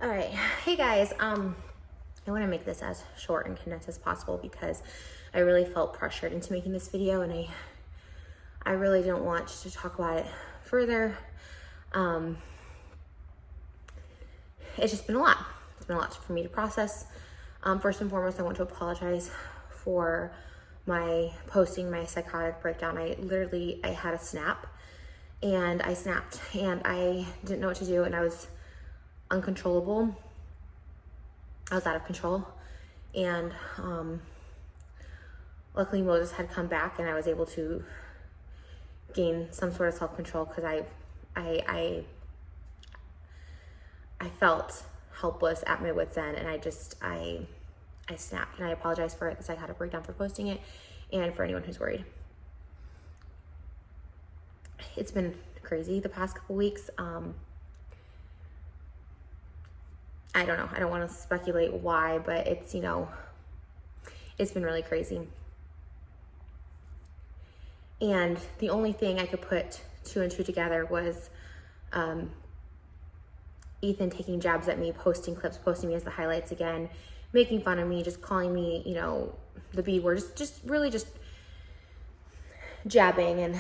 All right, hey guys. I want to make this as short and condensed as possible because I really felt pressured into making this video, and I really don't want to talk about it further. It's just been a lot. It's been a lot for me to process. First and foremost, I want to apologize for my posting my psychotic breakdown. I had a snap, and I snapped, and I didn't know what to do, and I was uncontrollable. I was out of control, and luckily Moses had come back, and I was able to gain some sort of self-control because I felt helpless at my wit's end, and I snapped, and I apologize for the psychotic breakdown for posting it, and for anyone who's worried. It's been crazy the past couple weeks. I don't know. I don't want to speculate why, but it's been really crazy. And the only thing I could put two and two together was Ethan taking jabs at me, posting clips, posting me as the highlights again, making fun of me, just calling me, the B word, just really jabbing.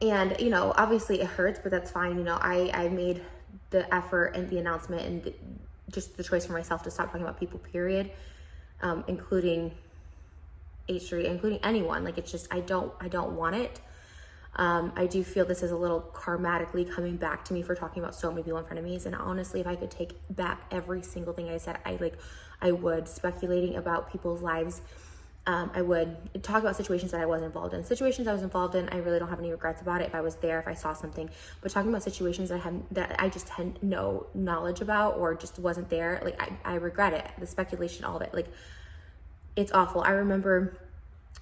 And obviously it hurts, but that's fine. I made the effort and the announcement and just the choice for myself to stop talking about people, period, including H3, including anyone. Like, it's just, I don't want it. I do feel this is a little karmatically coming back to me for talking about so many people in front of me. And honestly, if I could take back every single thing I said, I would. Speculating about people's lives, I would talk about situations that I wasn't involved in. Situations I was involved in, I really don't have any regrets about it if I was there, if I saw something. But talking about situations that I just had no knowledge about or just wasn't there, I regret it. The speculation, all of it, it's awful. I remember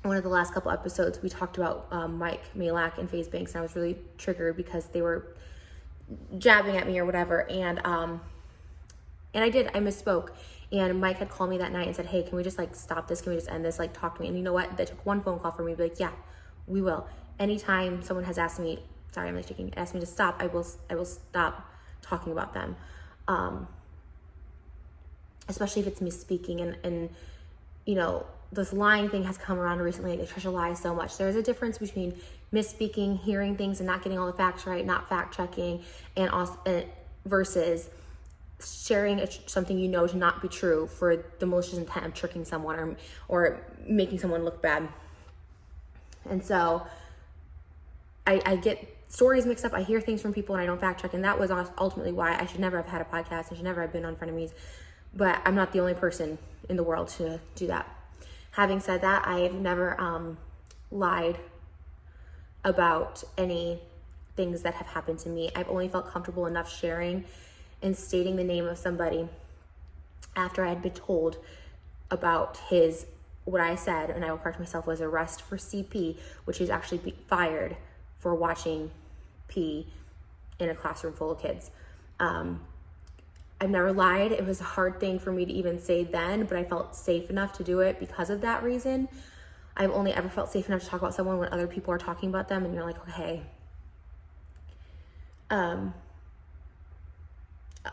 one of the last couple episodes we talked about Mike Malak and FaZe Banks, and I was really triggered because they were jabbing at me or whatever, and I misspoke. And Mike had called me that night and said, hey, can we just stop this? Can we just end this? Talk to me. And you know what? That took one phone call for me to be like, yeah, we will. Anytime someone has asked me, sorry, I'm shaking, asked me to stop, I will stop talking about them. Especially if it's misspeaking and this lying thing has come around recently. Trisha lies so much. There's a difference between misspeaking, hearing things and not getting all the facts right, not fact checking, and also versus sharing something to not be true for the malicious intent of tricking someone or making someone look bad. And so I get stories mixed up. I hear things from people and I don't fact check. And that was ultimately why I should never have had a podcast. I should never have been on frenemies. But I'm not the only person in the world to do that. Having said that, I have never lied about any things that have happened to me. I've only felt comfortable enough sharing and stating the name of somebody after I had been told about what I said, and I will correct myself, was arrest for CP, which is actually fired for watching P in a classroom full of kids. I've never lied. It was a hard thing for me to even say then, but I felt safe enough to do it because of that reason. I've only ever felt safe enough to talk about someone when other people are talking about them and you're like, okay.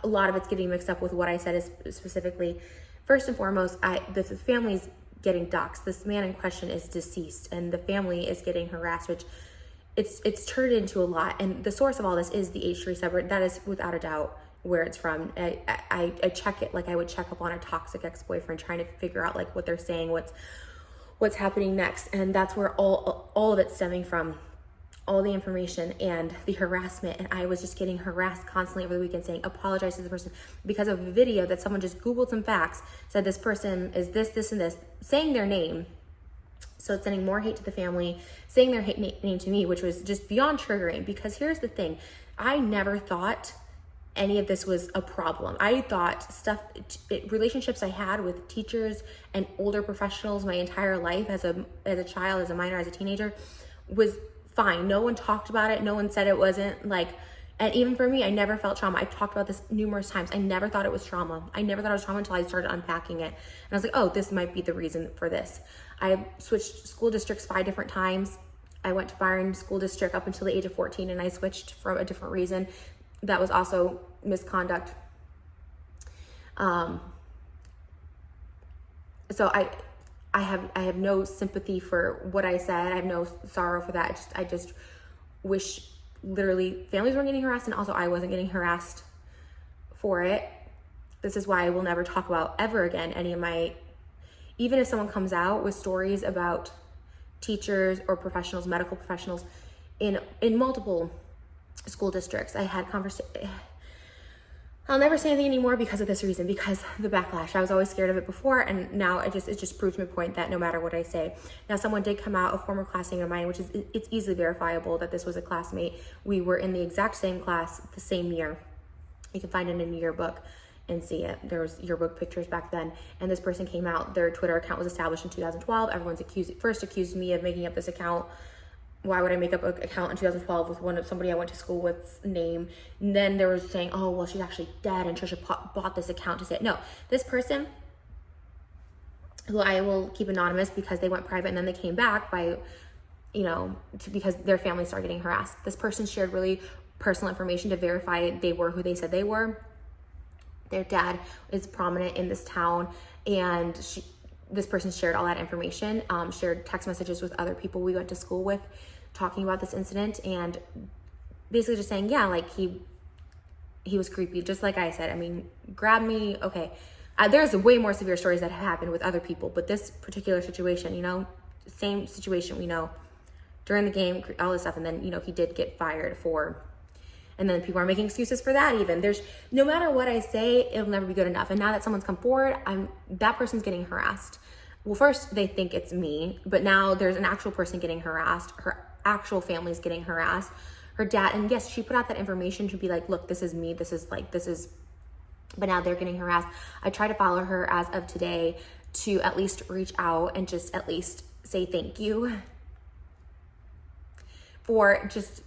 A lot of it's getting mixed up with what I said is specifically. First and foremost, the family's getting doxxed. This man in question is deceased and the family is getting harassed, which it's turned into a lot. And the source of all this is the H3 subreddit. That is without a doubt where it's from. I check it like I would check up on a toxic ex-boyfriend, trying to figure out what they're saying, what's happening next. And that's where all of it's stemming from. All the information and the harassment, and I was just getting harassed constantly over the weekend saying apologize to the person because of a video that someone just Googled some facts, said this person is this and this, saying their name. So it's sending more hate to the family, saying their name to me, which was just beyond triggering. Because here's the thing, I never thought any of this was a problem. I thought relationships I had with teachers and older professionals my entire life as a child, as a minor, as a teenager was fine. No one talked about it. No one said it wasn't and even for me, I never felt trauma. I've talked about this numerous times. I never thought it was trauma. I never thought it was trauma until I started unpacking it. And I was like, oh, this might be the reason for this. I switched school districts 5 different times. I went to Byron School District up until the age of 14 and I switched for a different reason. that was also misconduct. So I have no sympathy for what I said. I have no sorrow for that. I just wish literally families weren't getting harassed, and also I wasn't getting harassed for it. This is why I will never talk about ever again any of my, even if someone comes out with stories about teachers or professionals, medical professionals in multiple school districts. I had I'll never say anything anymore because of this reason, because the backlash. I was always scared of it before, and now it just proves my point that no matter what I say. Now, someone did come out, a former classmate of mine, which is, it's easily verifiable that this was a classmate. We were in the exact same class the same year. You can find it in a yearbook and see it. There was yearbook pictures back then, and this person came out. Their Twitter account was established in 2012. Everyone's first accused me of making up this account. Why would I make up an account in 2012 with somebody I went to school with's name? And then there was saying, oh, well, she's actually dead, and Trisha bought this account to say it. No, this person, who I will keep anonymous because they went private and then they came back by, because their family started getting harassed. This person shared really personal information to verify they were who they said they were. Their dad is prominent in this town, and this person shared all that information, shared text messages with other people we went to school with, talking about this incident, and basically just saying, yeah, like he was creepy, just like I said. I mean, grab me, okay. There's way more severe stories that have happened with other people, but this particular situation, same situation, we know, during the game, all this stuff, and then, he did get fired for, and then people are making excuses for that even. No matter what I say, it'll never be good enough. And now that someone's come forward, that person's getting harassed. Well, first they think it's me, but now there's an actual person getting harassed. Her actual family's getting harassed. Her dad, and yes, she put out that information to be like, look, this is me, but now they're getting harassed. I try to follow her as of today to at least reach out and just at least say thank you for just,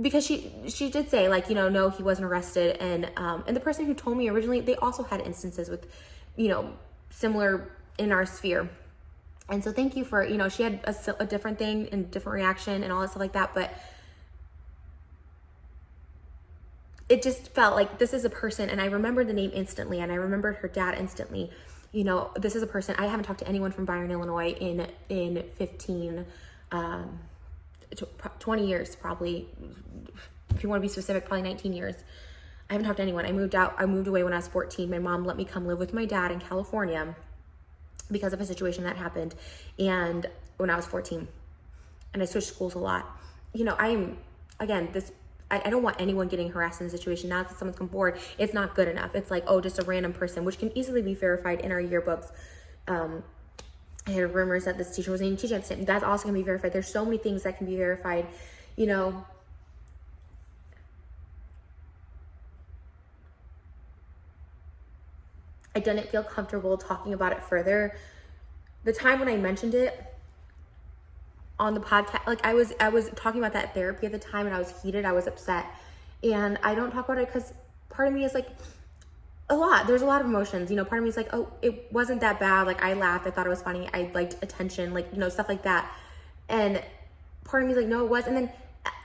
because she did say, like, no, he wasn't arrested. And the person who told me originally, they also had instances with, similar in our sphere. And so thank you for, she had a different thing and different reaction and all that stuff like that. But it just felt like this is a person, and I remembered the name instantly, and I remembered her dad instantly. This is a person, I haven't talked to anyone from Byron, Illinois in 20 years, probably. If you want to be specific, probably 19 years. I haven't talked to anyone. I moved away when I was 14. My mom let me come live with my dad in California because of a situation that happened, and when I was 14, and I switched schools a lot. I don't want anyone getting harassed in a situation. Now that someone's come forward, it's not good enough. It's like, oh, just a random person, which can easily be verified in our yearbooks. I heard rumors that this teacher wasn't even teaching at the same. That's also going to be verified. There's so many things that can be verified, I didn't feel comfortable talking about it further. The time when I mentioned it on the podcast, like I was talking about that therapy at the time, and I was heated, I was upset, and I don't talk about it because part of me is like, there's a lot of emotions, part of me is like, oh, it wasn't that bad, like I laughed, I thought it was funny, I liked attention, like, stuff like that. And part of me is like, no, it was. And then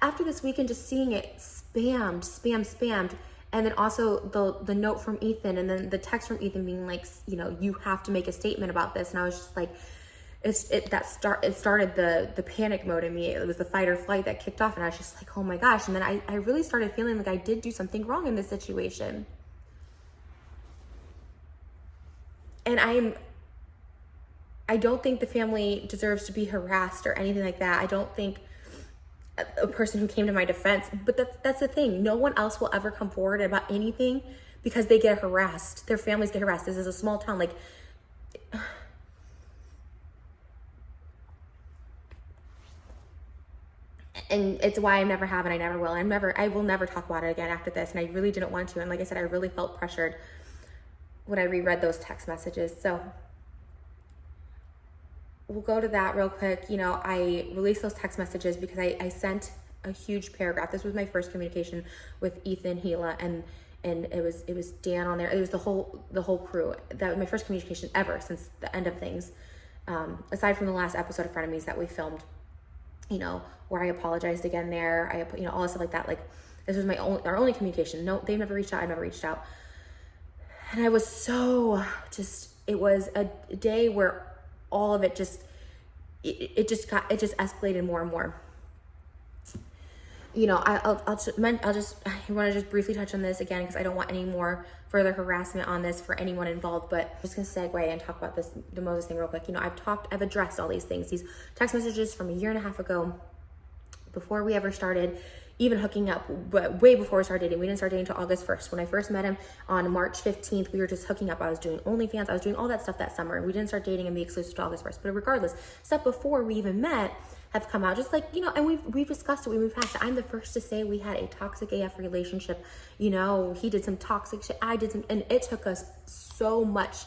after this weekend, just seeing it spammed, and then also the note from Ethan, and then the text from Ethan being like, you have to make a statement about this. And I was just like, it started the panic mode in me. It was the fight or flight that kicked off, and I was just like, oh my gosh. And then I really started feeling like I did do something wrong in this situation. And I don't think the family deserves to be harassed or anything like that. I don't think a person who came to my defense, but that's the thing. No one else will ever come forward about anything because they get harassed. Their families get harassed. This is a small town. Like, and it's why I never have, and I never will. I will never talk about it again after this. And I really didn't want to. And like I said, I really felt pressured when I reread those text messages. So we'll go to that real quick. I released those text messages because I sent a huge paragraph. This was my first communication with Ethan, Gila, and it was Dan on there. It was the whole crew. That was my first communication ever since the end of things. Aside from the last episode of Frenemies that we filmed, where I apologized again there. All this stuff like that. Like, This was our only communication. No, they've never reached out. I never reached out. And I was so it was a day where all of it it just escalated more and more. You know, I want to just briefly touch on this again, because I don't want any more further harassment on this for anyone involved, but I'm just gonna segue and talk about the Moses thing real quick. You know, I've addressed all these things, these text messages from a year and a half ago, before we ever started even hooking up, but way before we started dating. We didn't start dating until August 1st. When I first met him on March 15th, we were just hooking up. I was doing OnlyFans. I was doing all that stuff that summer. We didn't start dating and be exclusive to August 1st. But regardless, stuff before we even met have come out, just like, you know, and we've discussed it. We moved past it. I'm the first to say we had a toxic AF relationship. You know, he did some toxic shit. I did some, and it took us so much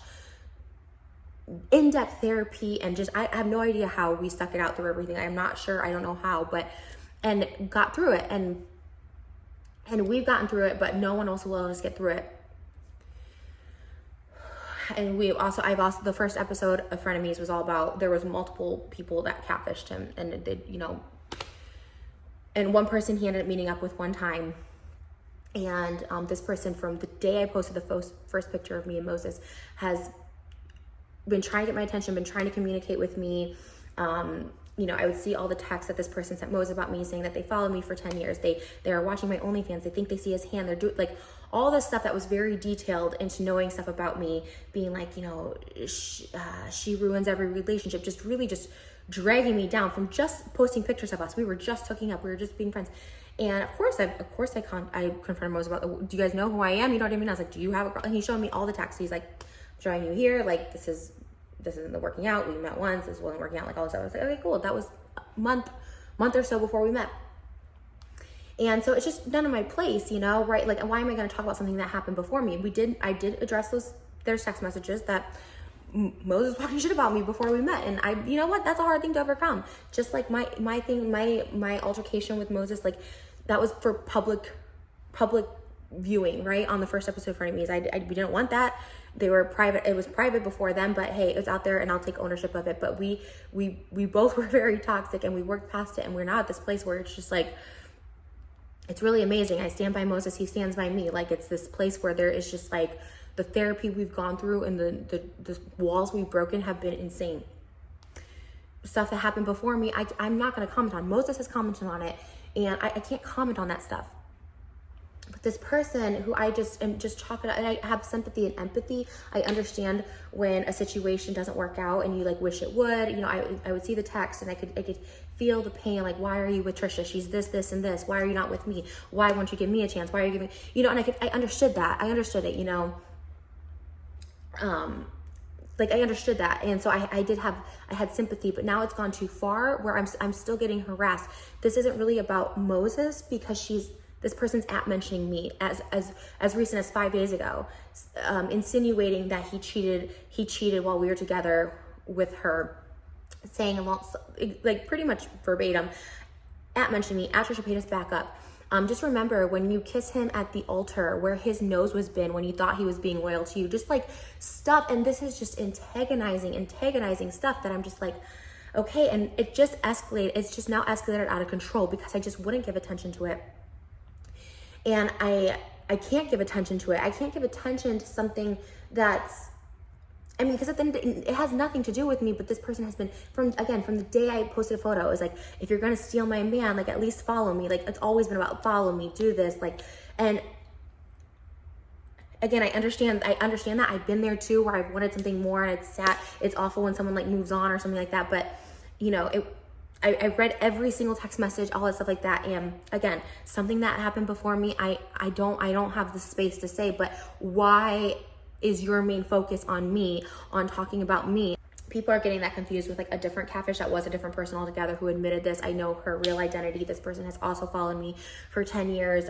in-depth therapy, and just, I have no idea how we stuck it out through everything. I'm not sure. I don't know how, and got through it, and we've gotten through it, but no one else will let us get through it. And I've also, the first episode of Frenemies was all about, there was multiple people that catfished him, and it did, you know, and one person he ended up meeting up with one time. And this person, from the day I posted the first picture of me and Moses, has been trying to get my attention, been trying to communicate with me. You know, I would see all the texts that this person sent Moses about me, saying that they followed me for 10 years. They are watching my OnlyFans. They think they see his hand. They're doing, like, all this stuff that was very detailed into knowing stuff about me, being like, you know, she ruins every relationship, just really just dragging me down from just posting pictures of us. We were just hooking up. We were just being friends. And of course I confronted Moses about, do you guys know who I am? You know what I mean? I was like, do you have a girl? And he showed me all the texts. He's like, I'm showing you here, like, this isn't the working out. We met once. This wasn't working out. Like, all this stuff. I was like, okay, cool. That was a month or so before we met. And so it's just none of my place, you know, right? Like, why am I going to talk about something that happened before me? I did address there's text messages that Moses was talking shit about me before we met. And you know what? That's a hard thing to overcome. Just like my altercation with Moses, like, that was for public viewing, right? On the first episode of Frenemies. We didn't want that. They were private. It was private before them, but hey, it was out there, and I'll take ownership of it. But we both were very toxic, and we worked past it, and we're now at this place where it's just like, it's really amazing. I stand by Moses. He stands by me. Like, it's this place where there is just like, the therapy we've gone through and the walls we've broken have been insane. Stuff that happened before me, I'm not going to comment on. Moses has commented on it, and I can't comment on that stuff. But this person who I just am just chalking up, and I have sympathy and empathy. I understand when a situation doesn't work out and you like wish it would. You know, I would see the text, and I could feel the pain. Like, why are you with Trisha? She's this and this. Why are you not with me? Why won't you give me a chance? Why are you giving, you know? And I understood that. I understood it. You know, like, I understood that. And so I had sympathy, but now it's gone too far where I'm still getting harassed. This isn't really about Moses, because this person's mentioning me as recent as 5 days ago, insinuating that he cheated while we were together with her, saying, like, pretty much verbatim, mentioning me, Trisha Paytas back up. Just remember, when you kiss him at the altar where his nose was been when you thought he was being loyal to you, just like stuff. And this is just antagonizing stuff that I'm just like, okay. And it just escalated. It's just now escalated out of control because I just wouldn't give attention to it. And I can't give attention to it. I can't give attention to something that's, I mean, because at the end, it has nothing to do with me, but this person has been, from the day I posted a photo, it was like, if you're going to steal my man, like, at least follow me. Like, it's always been about follow me, do this. Like, and again, I understand that. I've been there too, where I've wanted something more, and it's awful when someone like moves on or something like that. But, you know, I read every single text message, all that stuff like that. And again, something that happened before me, I don't have the space to say, but why is your main focus on me, on talking about me? People are getting that confused with like a different catfish that was a different person altogether who admitted this. I know her real identity. This person has also followed me for 10 years.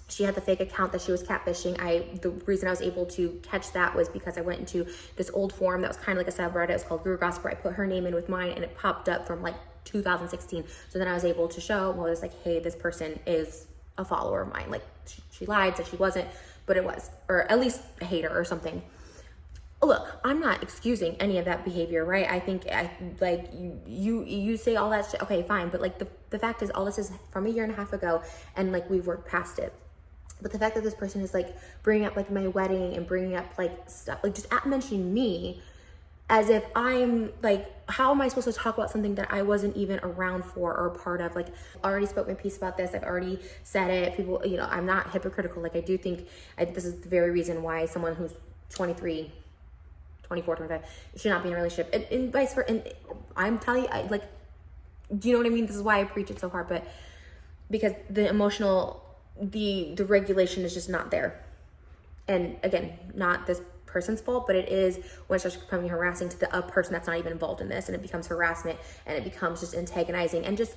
She had the fake account that she was catfishing. The reason I was able to catch that was because I went into this old forum that was kind of like a subreddit. It was called Guru Gossip, where I put her name in with mine, and it popped up from like 2016. So then I was able to show, well, it's like, hey, this person is a follower of mine. Like, she lied, said she wasn't, but it was, or at least a hater or something. look, I'm not excusing any of that behavior, right? I think like you say all that shit, okay, fine, but like the fact is, all this is from a year and a half ago, and like we've worked past it. But the fact that this person is like bringing up like my wedding and bringing up like stuff, like just mentioning me, as if I'm like, how am I supposed to talk about something that I wasn't even around for or a part of? Like, I already spoke my piece about this. I've already said it. People, you know, I'm not hypocritical. Like, I do think this is the very reason why someone who's 23, 24, 25 should not be in a relationship, and vice versa. And I'm telling you, like, do you know what I mean? This is why I preach it so hard, but because the emotional, the regulation is just not there. And again, not this person's fault, but it is when it starts becoming harassing to a person that's not even involved in this, and it becomes harassment, and it becomes just antagonizing and just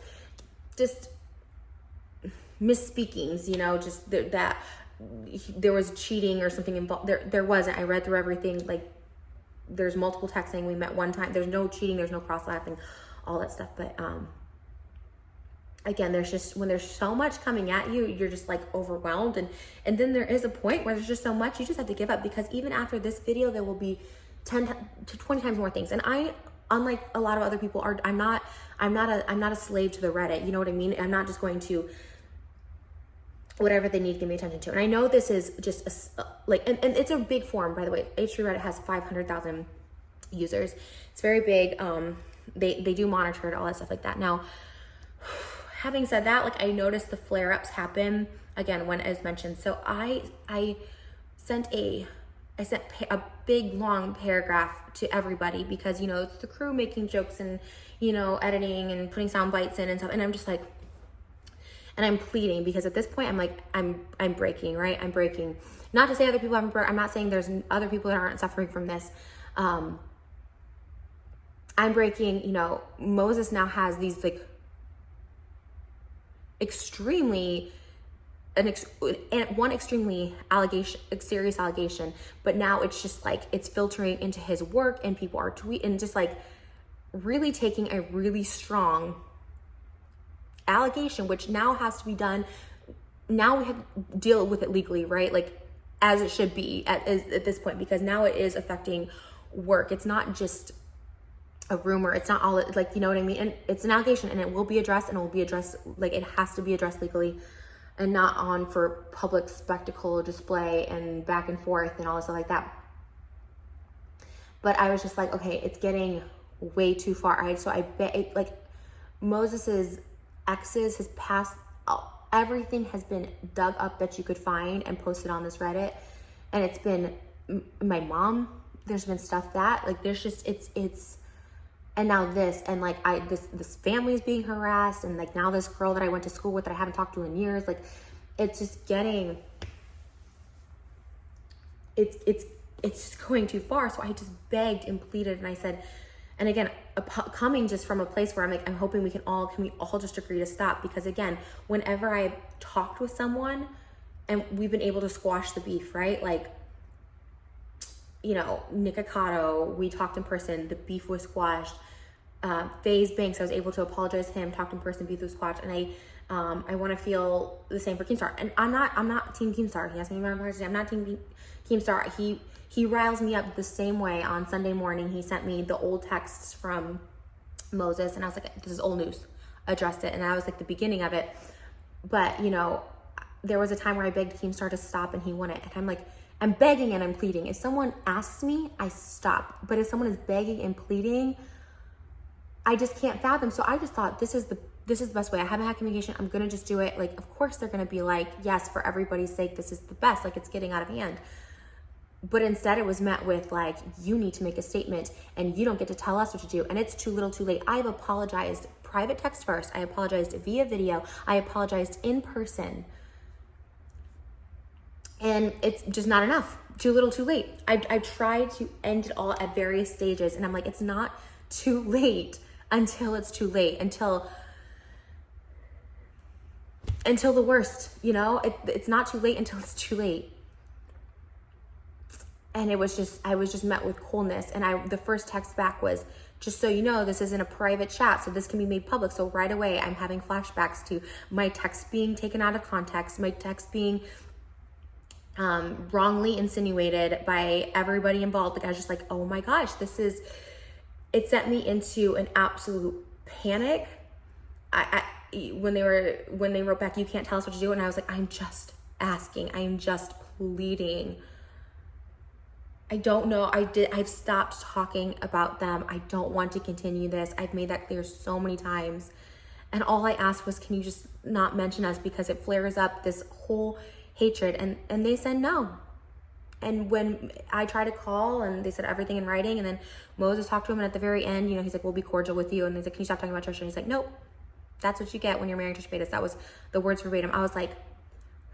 misspeakings, you know, just that there was cheating or something involved. There wasn't. I read through everything. Like, there's multiple texting. We met one time. There's no cheating. There's no cross laughing, all that stuff. But again, there's just, when there's so much coming at you, you're just like overwhelmed. And then there is a point where there's just so much, you just have to give up, because even after this video, there will be 10 to 20 times more things. And I, unlike a lot of other people, I'm not a slave to the Reddit. You know what I mean? I'm not just going to whatever they need to give me attention to. And I know this is just and it's a big forum, by the way. H3 Reddit has 500,000 users. It's very big. They do monitor it, all that stuff like that. Now, having said that, like, I noticed the flare-ups happen again when, as mentioned. So I sent a big long paragraph to everybody, because, you know, it's the crew making jokes and, you know, editing and putting sound bites in and stuff. And I'm just like, and I'm pleading, because at this point I'm like, I'm breaking, right? I'm breaking. Not to say other people haven't broken. I'm not saying there's other people that aren't suffering from this. I'm breaking. You know, Moses now has these like extremely serious allegation, but now it's just like it's filtering into his work, and people are tweeting and just like really taking a really strong allegation, which now has to be done. Now we have to deal with it legally, right? Like, as it should be at this point, because now it is affecting work. It's not just a rumor. It's not all, like, you know what I mean? And it's an allegation, and it will be addressed, and it will be addressed, like, it has to be addressed legally, and not on for public spectacle display and back and forth and all this stuff like that. But I was just like, okay, it's getting way too far. So I bet, like, Moses's exes, his past, everything has been dug up that you could find and posted on this Reddit. And it's been my mom. There's been stuff that, like, there's just, it's, and now this, and like, this family is being harassed, and like now this girl that I went to school with that I haven't talked to in years, like, it's just getting, it's just going too far. So I just begged and pleaded, and I said, and again, coming just from a place where I'm like, I'm hoping can we all just agree to stop? Because again, whenever I've talked with someone and we've been able to squash the beef, right? Like, you know, Nick Akato, we talked in person, the beef was squashed. FaZe Banks, I was able to apologize to him, talked in person, beef was squashed. And I want to feel the same for Keemstar. And I'm not Team Keemstar. He asked me about it. I'm not Team Keemstar. He riles me up the same way. On Sunday morning, he sent me the old texts from Moses, and I was like, this is old news. Addressed it, and that was like the beginning of it. But, you know, there was a time where I begged Keemstar to stop, and he wouldn't. And I'm like, I'm begging and I'm pleading. If someone asks me, I stop. But if someone is begging and pleading, I just can't fathom. So I just thought, this is the best way. I haven't had communication. I'm gonna just do it. Like, of course they're gonna be like, yes, for everybody's sake, this is the best. Like, it's getting out of hand. But instead it was met with like, you need to make a statement, and you don't get to tell us what to do, and it's too little too late. I've apologized private text first. I apologized via video. I apologized in person. And it's just not enough. Too little too late. I tried to end it all at various stages, and I'm like, it's not too late until it's too late, until the worst, you know? It's not too late until it's too late. And I was just met with coldness. And the first text back was, just so you know, this isn't a private chat, so this can be made public. So right away, I'm having flashbacks to my text being taken out of context, my text being wrongly insinuated by everybody involved. Like I was just like, oh my gosh, it sent me into an absolute panic. When they wrote back, you can't tell us what to do. And I was like, I'm just asking, I'm just pleading. I don't know. I've stopped talking about them. I don't want to continue this. I've made that clear so many times. And all I asked was, can you just not mention us, because it flares up this whole hatred. And they said no. And when I tried to call and they said everything in writing, and then Moses talked to him, and at the very end, he's like, we'll be cordial with you. And he's like, can you stop talking about Trisha? And he's like, nope, that's what you get when you're marrying Trisha Paytas. That was the words verbatim. I was like,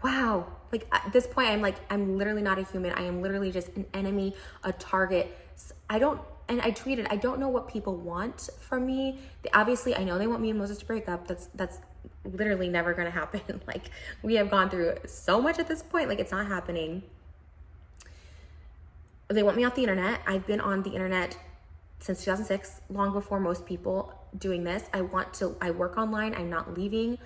wow. Like at this point, I'm literally not a human. I am literally just an enemy, a target. I don't know what people want from me. Obviously, I know they want me and Moses to break up. That's literally never going to happen. Like we have gone through so much at this point. Like it's not happening. They want me off the internet. I've been on the internet since 2006, long before most people doing this. I work online. I'm not leaving.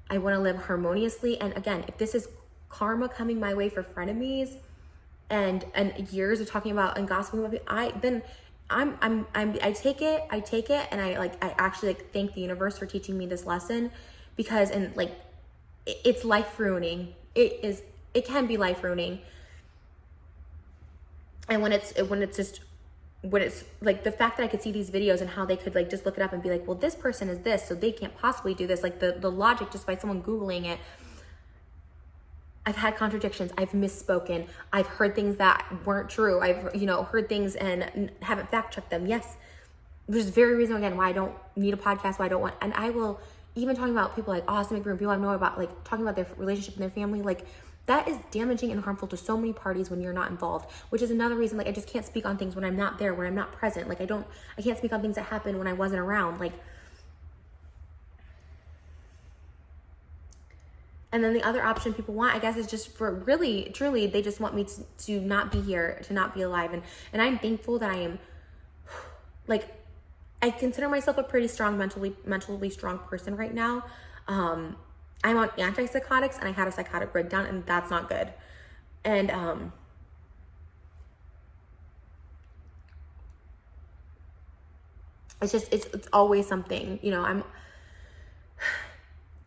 I want to live harmoniously. And again, if this is karma coming my way for frenemies and years of talking about and gossiping about people, I take it. And I actually thank the universe for teaching me this lesson, because, it's life ruining. It can be life ruining. And when it's like the fact that I could see these videos and how they could just look it up and be like, well, this person is this, so they can't possibly do this. Like the logic just by someone Googling it. I've had contradictions. I've misspoken. I've heard things that weren't true. I've, heard things and haven't fact checked them. Yes. There's very reason again why I don't need a podcast, why I don't want, and I will, even talking about people like Austin McBroom, people I know about, talking about their relationship and their family, that is damaging and harmful to so many parties when you're not involved, which is another reason, I just can't speak on things when I'm not there, when I'm not present. I can't speak on things that happened when I wasn't around. And then the other option people want, I guess, is just for really, truly, they just want me to not be here, to not be alive. And I'm thankful that I am, I consider myself a pretty strong, mentally strong person right now. I'm on antipsychotics, and I had a psychotic breakdown, and that's not good. And it's always something,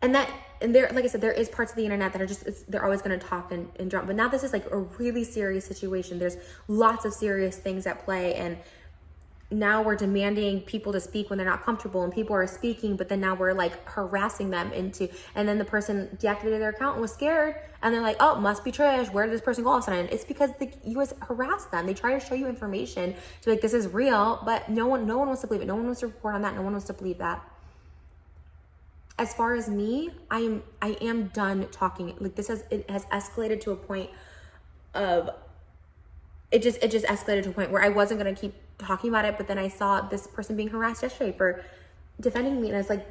and there, like I said, there is parts of the internet that are they're always going to talk and drum. But now this is a really serious situation. There's lots of serious things at play, and now we're demanding people to speak when they're not comfortable, and people are speaking, but then now we're harassing them and then the person deactivated their account and was scared, and they're like, oh, must be Trish. Where did this person go all of a sudden? It's because the US harassed them. They try to show you information to this is real, but no one wants to believe it. No one wants to report on that. No one wants to believe that. As far as me, I am done talking. It has escalated to a point of it just escalated to a point where I wasn't going to keep talking about it, but then I saw this person being harassed yesterday for defending me, and I was like,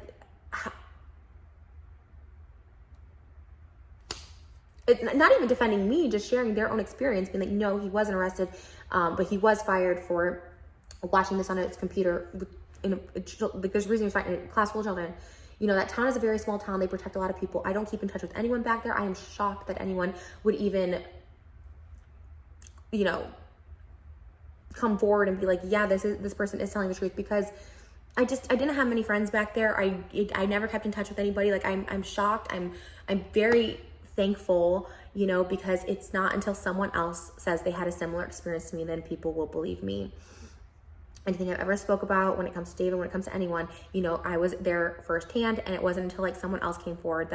it's not even defending me, just sharing their own experience, being like, no, he wasn't arrested, but he was fired for watching this on his computer. There's a reason he's fighting a class full of children. That town is a very small town. They protect a lot of people. I don't keep in touch with anyone back there. I am shocked that anyone would even, come forward and be like, yeah, this person is telling the truth, because I didn't have many friends back there. I never kept in touch with anybody. I'm shocked. I'm very thankful, because it's not until someone else says they had a similar experience to me, then people will believe me. Anything I've ever spoke about when it comes to David, when it comes to anyone, I was there firsthand, and it wasn't until someone else came forward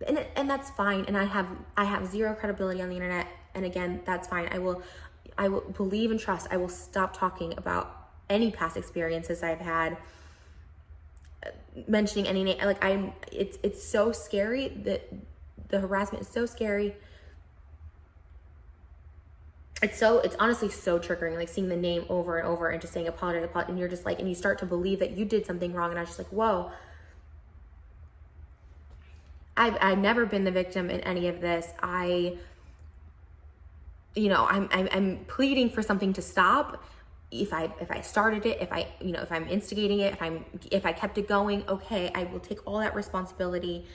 and that's fine. And I have zero credibility on the internet. And again, that's fine. I will believe and trust. I will stop talking about any past experiences I've had, mentioning any name. It's so scary that the harassment is so scary. It's honestly so triggering, seeing the name over and over and just saying apologize, and you're just and you start to believe that you did something wrong. And I was just whoa. I've never been the victim in any of this. I'm pleading for something to stop. If I started it, if I'm instigating it, if I kept it going, okay, I will take all that responsibility.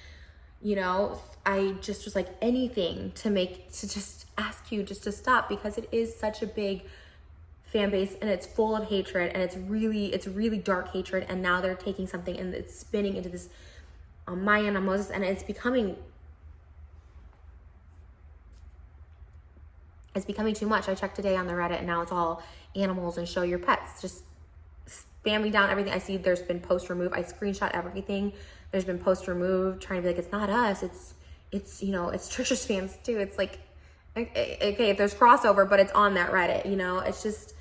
You know, I just was like, anything to just ask you just to stop, because it is such a big fan base and it's full of hatred, and it's really dark hatred. And now they're taking something and it's spinning into this on my end, on Moses, and it's becoming too much. I checked today on the Reddit and now it's all animals and show your pets, just spamming down everything. I see there's been post removed. I screenshot everything. There's been post removed, trying to be like, it's not us, it's you know, it's Trisha's fans too. It's like, okay, if there's crossover, but it's on that Reddit, you know. It's just,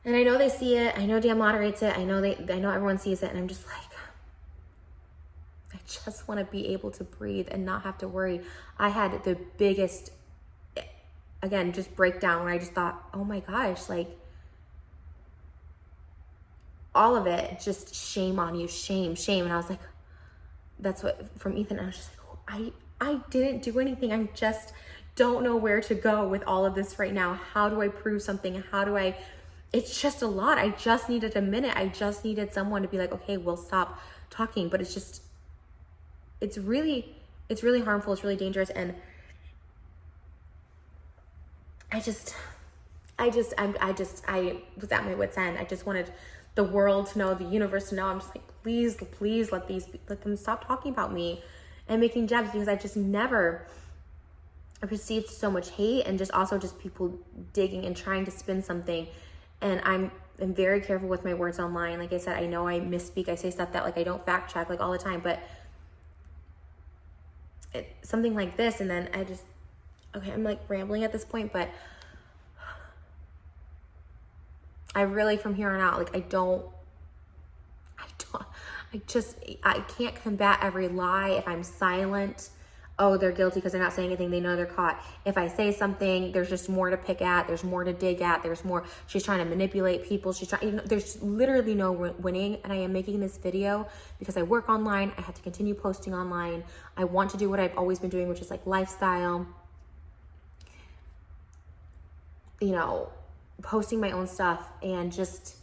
and I know they see it, I know Dan moderates it, I know everyone sees it, and I'm just like, I just want to be able to breathe and not have to worry. I had the biggest, again, just breakdown where I just thought, oh my gosh, like, all of it, just shame on you, shame. And I was like, that's what, from Ethan, I was just like, I didn't do anything. I just don't know where to go with all of this right now. How do I prove something? It's just a lot. I just needed a minute. I just needed someone to be like, okay, we'll stop talking. But it's really harmful. It's really dangerous. And I was at my wit's end. I just wanted the world to know, the universe to know. I'm just like, please let them stop talking about me and making jabs, because I've just never received so much hate, and just also just people digging and trying to spin something. And I'm very careful with my words online. Like I said, I know I misspeak. I say stuff that like I don't fact check like all the time, but something like this, and then okay, I'm like rambling at this point, but I really, from here on out, like I can't combat every lie. If I'm silent, oh, they're guilty because they're not saying anything, they know they're caught. If I say something, there's just more to pick at, there's more to dig at, there's more, she's trying to manipulate people, there's literally no winning. And I am making this video because I work online, I have to continue posting online, I want to do what I've always been doing, which is like lifestyle, you know, posting my own stuff, and just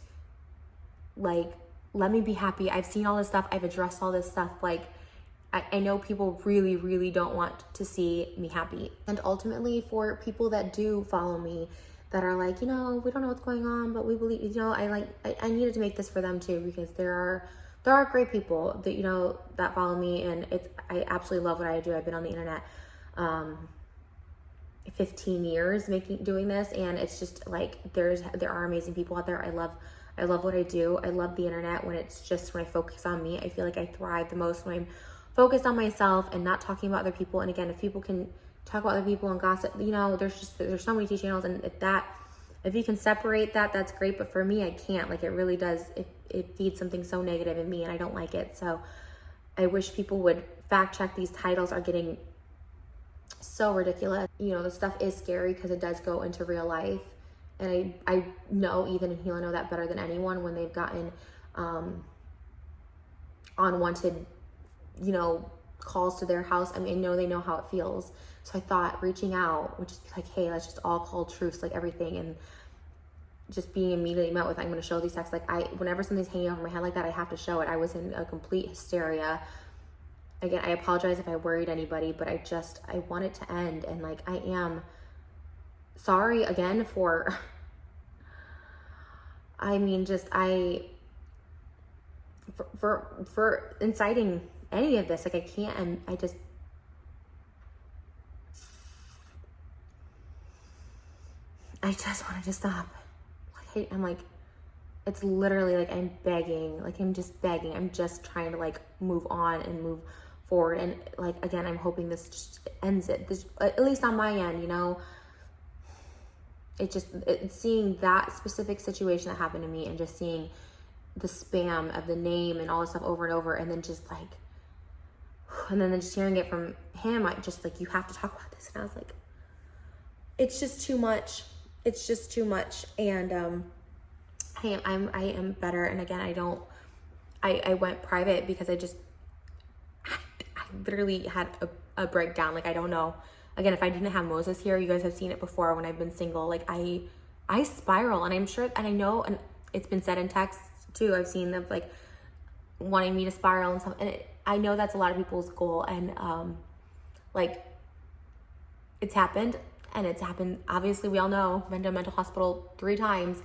like, let me be happy. I've seen all this stuff, I've addressed all this stuff. Like, I know people really don't want to see me happy. And ultimately, for people that do follow me, that are like, you know, we don't know what's going on, but we believe, you know, I needed to make this for them too, because there are great people that, you know, that follow me, and I absolutely love what I do. I've been on the internet 15 years doing this, and it's just like, there are amazing people out there. I love what I do. I love the internet when I focus on me. I feel like I thrive the most when I'm focused on myself and not talking about other people. And again, if people can talk about other people and gossip, you know, there's so many TV channels, and if you can separate that, that's great. But for me, I can't. Like, it really does, it feeds something so negative in me, and I don't like it. So I wish people would fact check. These titles are getting so ridiculous. You know, the stuff is scary because it does go into real life. And I know Ethan and Hila know that better than anyone when they've gotten unwanted, you know, calls to their house. I mean, I know they know how it feels. So I thought reaching out would just be like, hey, let's just all call truce, like everything. And just being immediately met with, I'm going to show these texts. Like, whenever something's hanging over my head like that, I have to show it. I was in a complete hysteria. Again, I apologize if I worried anybody, but I want it to end. And like, I am sorry again for, I mean, just, for inciting any of this. Like, I can't, and I just wanted to stop. Like, I'm like, it's literally like, I'm begging, like, I'm just begging. I'm just trying to like move on and move forward. And like, again, I'm hoping this just ends it. This, at least on my end, you know, seeing that specific situation that happened to me, and just seeing the spam of the name and all this stuff over and over, and then just like, and then just hearing it from him, I just like, you have to talk about this. And I was like, it's just too much. It's just too much. And I am better. And again, I went private because I literally had a breakdown. Like, I don't know. Again, if I didn't have Moses here, you guys have seen it before when I've been single. Like, I spiral, and I'm sure, and I know, and it's been said in texts too. I've seen them like wanting me to spiral and stuff. And I know that's a lot of people's goal, and like, it's happened, and it's happened. Obviously, we all know, I've been to a mental hospital 3 times.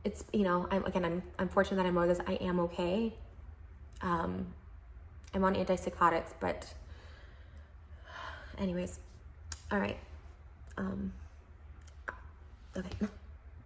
It's, you know, I'm fortunate that I'm over this. I am okay. I'm on antipsychotics, but anyways, all right. Okay.